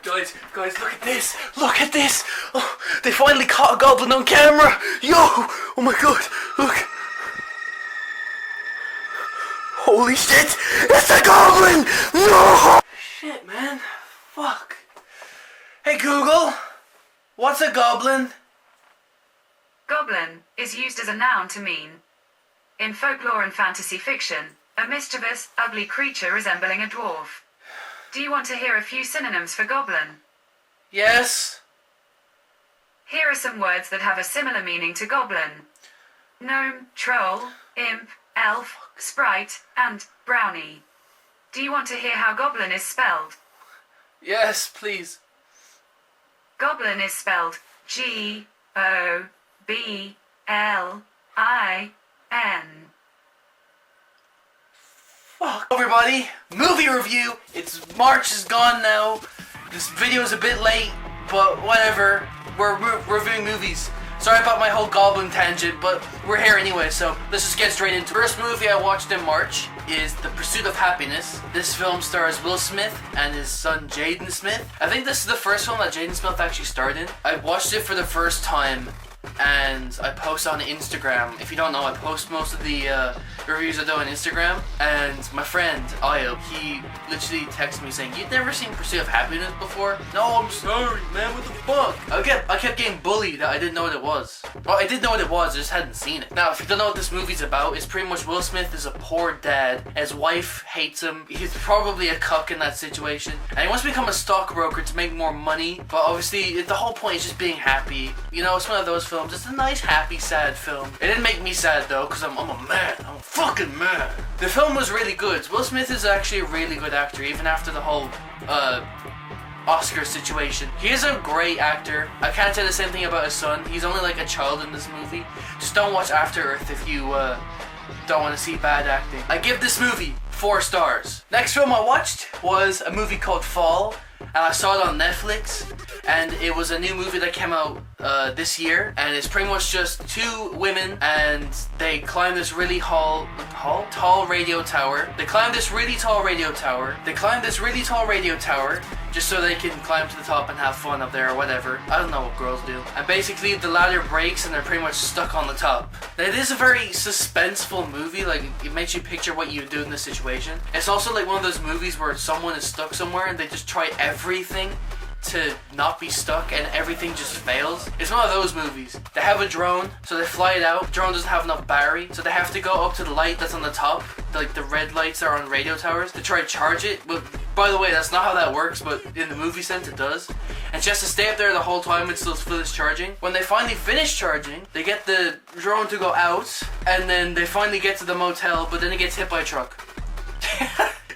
Guys, look at this! Look at this! Oh, they finally caught a goblin on camera! Yo! Oh my god, look! Holy shit! It's a goblin! No! Shit, man. Fuck. Hey Google, what's a goblin? Goblin is used as a noun to mean, in folklore and fantasy fiction, a mischievous, ugly creature resembling a dwarf. Do you want to hear a few synonyms for goblin? Yes. Here are some words that have a similar meaning to goblin: gnome, troll, imp, elf, sprite, and brownie. Do you want to hear how goblin is spelled? Yes, please. Goblin is spelled G-O-B-L-I-N. Fuck. Everybody, movie review. It's March is gone now. This video is a bit late, but whatever. We're reviewing movies. Sorry about my whole goblin tangent, but we're here anyway, so let's just get straight into it. First movie I watched in March is The Pursuit of Happiness. This film stars Will Smith and his son Jaden Smith. I think this is the first film that Jaden Smith actually starred in. I watched it for the first time and I post on Instagram. If you don't know, I post most of the reviews I do on Instagram. And my friend Ayo, he literally texted me saying, "You've never seen Pursuit of Happiness before?" "No, I'm sorry, man. What the fuck?" I kept getting bullied that I didn't know what it was. Well, I did know what it was, I just hadn't seen it. Now, if you don't know what this movie's about, it's pretty much Will Smith is a poor dad. His wife hates him. He's probably a cuck in that situation, and he wants to become a stockbroker to make more money. But obviously, the whole point is just being happy. You know, it's one of those films. It's a nice, happy, sad film. It didn't make me sad though, because I'm a man. I'm a fucking man. The film was really good. Will Smith is actually a really good actor, even after the whole Oscar situation. He is a great actor. I can't say the same thing about his son. He's only like a child in this movie. Just don't watch After Earth if you don't want to see bad acting. I give this movie 4 stars. Next film I watched was a movie called Fall. And I saw it on Netflix, and it was a new movie that came out this year, and it's pretty much just 2 women, and they climb this really tall radio tower. They climb this really tall radio tower. Just so they can climb to the top and have fun up there or whatever. I don't know what girls do. And basically the ladder breaks and they're pretty much stuck on the top. Now, it is a very suspenseful movie, like it makes you picture what you would do in this situation. It's also like one of those movies where someone is stuck somewhere and they just try everything to not be stuck and everything just fails. It's one of those movies. They have a drone, so they fly it out. The drone doesn't have enough battery, so they have to go up to the light that's on the top, like the red lights that are on radio towers, to try to charge it. But by the way, that's not how that works, but in the movie sense it does. And she has to stay up there the whole time until it's finished charging. When they finally finish charging, they get the drone to go out, and then they finally get to the motel, but then it gets hit by a truck.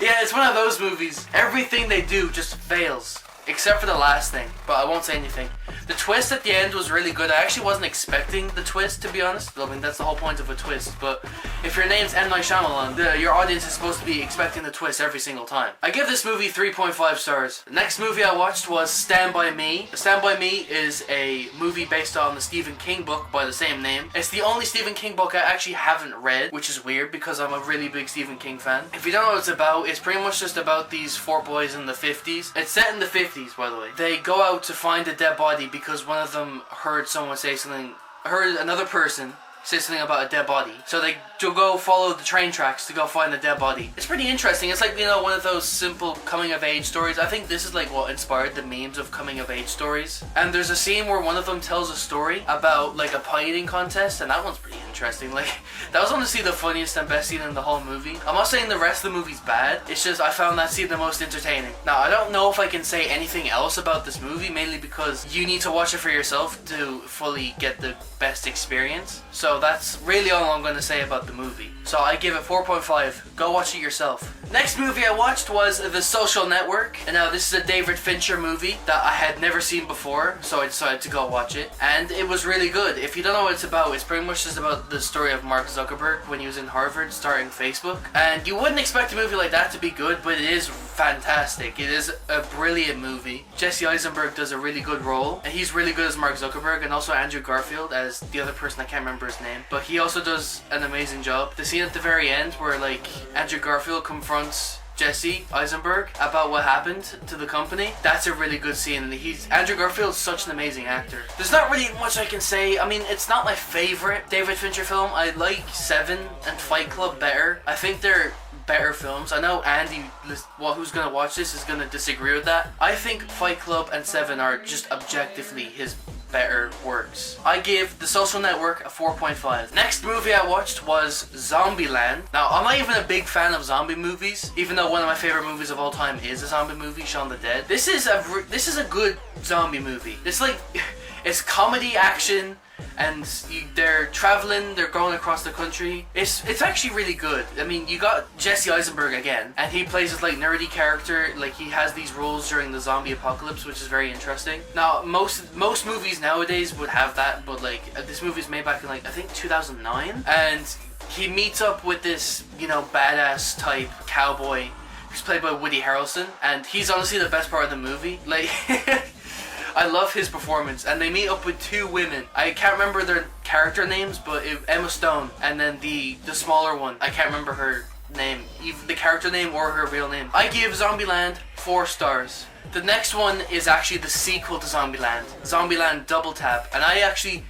Yeah, it's one of those movies. Everything they do just fails. Except for the last thing, but I won't say anything. The twist at the end was really good. I actually wasn't expecting the twist, to be honest. I mean, that's the whole point of a twist. But if your name's M. Night Shyamalan, your audience is supposed to be expecting the twist every single time. I give this movie 3.5 stars. The next movie I watched was Stand By Me. Stand By Me is a movie based on the Stephen King book by the same name. It's the only Stephen King book I actually haven't read, which is weird because I'm a really big Stephen King fan. If you don't know what it's about, it's pretty much just about these 4 boys in the 50s. It's set in the 50s. By the way, they go out to find a dead body because one of them heard another person say something about a dead body. So they go follow the train tracks to go find the dead body. It's pretty interesting. It's like, you know, one of those simple coming of age stories. I think this is like what inspired the memes of coming of age stories. And there's a scene where one of them tells a story about like a pie eating contest, and that one's pretty interesting. Like, that was honestly the funniest and best scene in the whole movie. I'm not saying the rest of the movie's bad. It's just I found that scene the most entertaining. Now, I don't know if I can say anything else about this movie, mainly because you need to watch it for yourself to fully get the best experience. So that's really all I'm going to say about the movie. So I give it 4.5. Go watch it yourself. Next movie I watched was The Social Network. And now this is a David Fincher movie that I had never seen before, so I decided to go watch it. And it was really good. If you don't know what it's about, it's pretty much just about the story of Mark Zuckerberg when he was in Harvard starting Facebook. And you wouldn't expect a movie like that to be good, but it is fantastic. It is a brilliant movie. Jesse Eisenberg does a really good role, and he's really good as Mark Zuckerberg, and also Andrew Garfield as the other person, I can't remember his name, but he also does an amazing job. The scene at the very end where like Andrew Garfield confronts Jesse Eisenberg about what happened to the company. That's a really good scene, and Andrew Garfield's such an amazing actor. There's not really much I can say. I mean, it's not my favorite David Fincher film. I like Seven and Fight Club better. I think they're better films. I know Andy, who's gonna watch this, is gonna disagree with that. I think Fight Club and Seven are just objectively his better works. I give The Social Network a 4.5. Next movie I watched was Zombieland. Now, I'm not even a big fan of zombie movies, even though one of my favorite movies of all time is a zombie movie, Shaun the Dead. This is a good zombie movie. It's comedy, action, and they're traveling, they're going across the country. It's actually really good. I mean, you got Jesse Eisenberg again, and he plays this like nerdy character. Like, he has these roles during the zombie apocalypse, which is very interesting. Now, most movies nowadays would have that, but like this movie's made back in like I think 2009, and he meets up with this, you know, badass type cowboy who's played by Woody Harrelson, and he's honestly the best part of the movie. Like. I love his performance, and they meet up with two women. I can't remember their character names, but Emma Stone, and then the smaller one. I can't remember her name, either the character name or her real name. I give Zombieland 4 stars. The next one is actually the sequel to Zombieland, Zombieland Double Tap, and I actually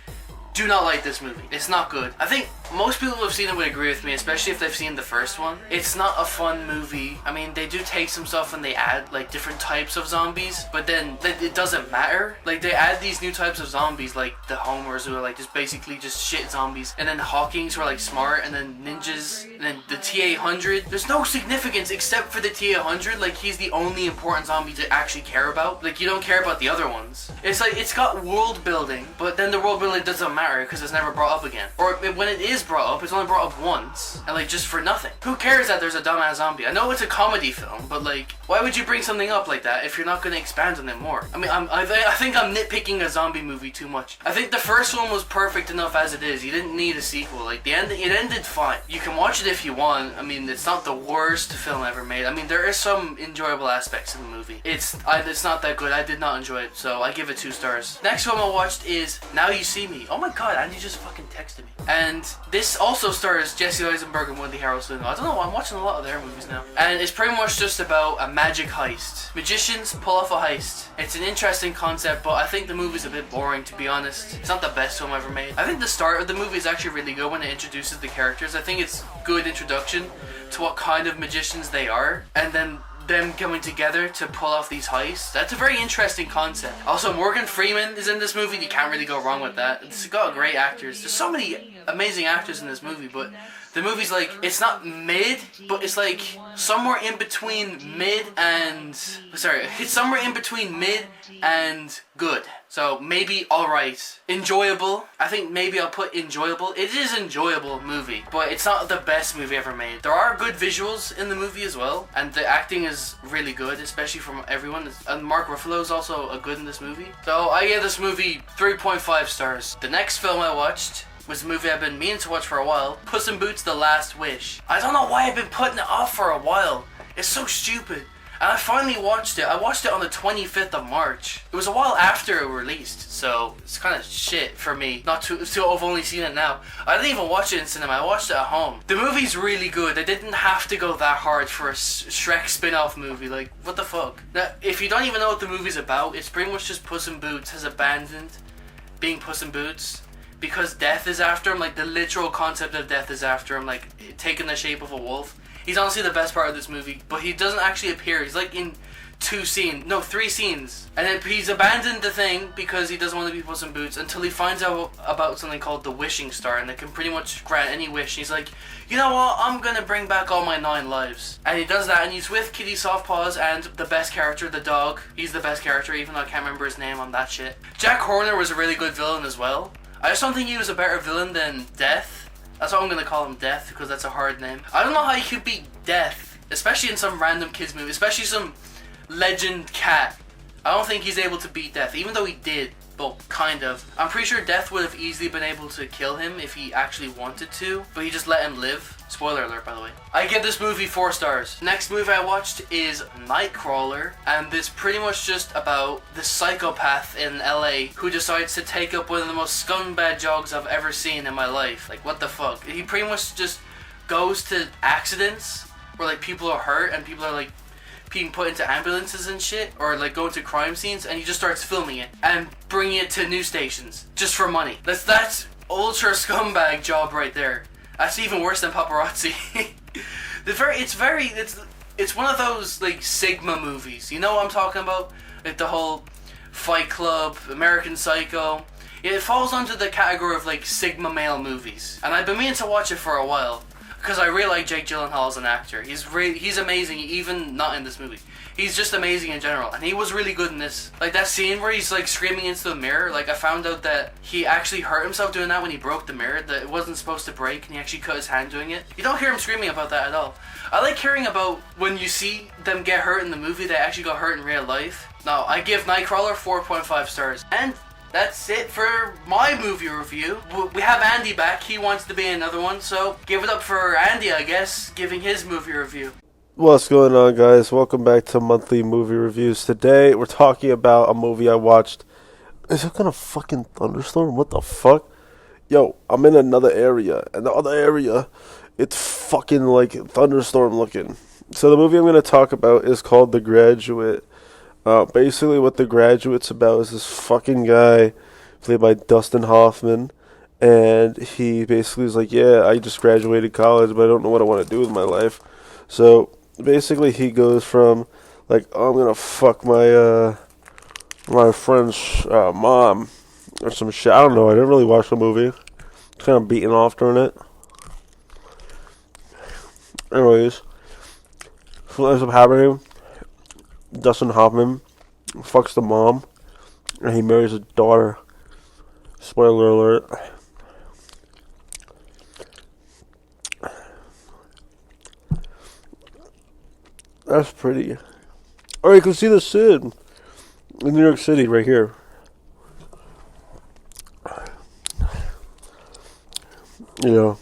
do not like this movie. It's not good. I think most people who have seen it would agree with me, especially if they've seen the first one. It's not a fun movie. I mean, they do take some stuff and they add like different types of zombies, but then it doesn't matter. Like, they add these new types of zombies, like the Homers, who are like just basically just shit zombies, and then Hawkings, who are like smart, and then ninjas, and then the T-800. There's no significance except for the T-800. Like, he's the only important zombie to actually care about. Like, you don't care about the other ones. It's like, it's got world building, but then the world building doesn't matter because it's never brought up again. Or when it is brought up, it's only brought up once, and like just for nothing. Who cares that there's a dumbass zombie? I know it's a comedy film, but like, why would you bring something up like that if you're not going to expand on it more? I mean, I think I'm nitpicking a zombie movie too much. I think the first one was perfect enough as it is. You didn't need a sequel. Like, it ended fine. You can watch it if you want. I mean, it's not the worst film ever made. I mean, there is some enjoyable aspects in the movie. It's not that good. I did not enjoy it, so I give it 2 stars. Next film I watched is Now You See Me. Oh my god, Andy just fucking texted me. And this also stars Jesse Eisenberg and Woody Harrelson. I don't know, I'm watching a lot of their movies now. And it's pretty much just about a magic heist. Magicians pull off a heist. It's an interesting concept, but I think the movie's a bit boring, to be honest. It's not the best film ever made. I think the start of the movie is actually really good when it introduces the characters. I think it's good introduction to what kind of magicians they are, and then them coming together to pull off these heists. That's a very interesting concept. Also, Morgan Freeman is in this movie. You can't really go wrong with that. It's got great actors. There's so many amazing actors in this movie, but the movie's like, it's not mid, but it's like somewhere in between mid and... Sorry, it's somewhere in between mid and good. So maybe alright. Enjoyable. I think maybe I'll put enjoyable. It is an enjoyable movie, but it's not the best movie ever made. There are good visuals in the movie as well, and the acting is really good, especially from everyone. And Mark Ruffalo is also a good in this movie. So I gave this movie 3.5 stars. The next film I watched was a movie I've been meaning to watch for a while. Puss in Boots: The Last Wish. I don't know why I've been putting it off for a while. It's so stupid. And I finally watched it. I watched it on the 25th of March. It was a while after it released, so it's kind of shit for me not to have only seen it now. I didn't even watch it in cinema. I watched it at home. The movie's really good. They didn't have to go that hard for a Shrek spin-off movie. Like, what the fuck? Now, if you don't even know what the movie's about, it's pretty much just Puss in Boots has abandoned being Puss in Boots because death is after him. Like, the literal concept of death is after him, like taking the shape of a wolf. He's honestly the best part of this movie, but he doesn't actually appear. He's like in 3 scenes. And then he's abandoned the thing because he doesn't want to be Puss in Boots until he finds out about something called the Wishing Star, and that can pretty much grant any wish. And he's like, you know what, I'm gonna bring back all my 9 lives. And he does that, and he's with Kitty Softpaws and the best character, the dog. He's the best character, even though I can't remember his name on that shit. Jack Horner was a really good villain as well. I just don't think he was a better villain than Death. That's why I'm gonna call him Death, because that's a hard name. I don't know how he could beat Death, especially in some random kids movie, especially some legend cat. I don't think he's able to beat Death, even though he did. Well, kind of. I'm pretty sure Death would have easily been able to kill him if he actually wanted to, but he just let him live. Spoiler alert, by the way. I give this movie 4 stars. Next movie I watched is Nightcrawler, and it's pretty much just about the psychopath in LA who decides to take up one of the most scumbag jobs I've ever seen in my life. Like, what the fuck? He pretty much just goes to accidents where like people are hurt and people are like being put into ambulances and shit, or like going to crime scenes, and he just starts filming it and bringing it to news stations just for money. That's ultra scumbag job right there. That's even worse than paparazzi. It's one of those like Sigma movies. You know what I'm talking about? Like the whole Fight Club, American Psycho. It falls under the category of like Sigma male movies, and I've been meaning to watch it for a while because I really like Jake Gyllenhaal as an actor. He's amazing, even not in this movie. He's just amazing in general, and he was really good in this. Like that scene where he's like screaming into the mirror. Like I found out that he actually hurt himself doing that when he broke the mirror. That it wasn't supposed to break, and he actually cut his hand doing it. You don't hear him screaming about that at all. I like hearing about when you see them get hurt in the movie. They actually got hurt in real life. No, I give Nightcrawler 4.5 stars. And that's it for my movie review. We have Andy back. He wants to be in another one, so give it up for Andy, I guess, giving his movie review. What's going on, guys? Welcome back to Monthly Movie Reviews. Today, we're talking about a movie I watched. Is it gonna fucking thunderstorm? What the fuck? Yo, I'm in another area, and the other area, it's fucking like thunderstorm looking. So the movie I'm gonna talk about is called The Graduate. Basically what The Graduate's about is this fucking guy, played by Dustin Hoffman, and he basically is like, yeah, I just graduated college, but I don't know what I want to do with my life. So basically he goes from like, oh, I'm gonna fuck my friend's mom or some shit. I don't know. I didn't really watch the movie. It's kind of beating off during it. Anyways, so what ends up happening, Dustin Hoffman fucks the mom, and he marries his daughter. Spoiler alert. That's pretty. Oh, you can see the Sid in New York City right here. You know,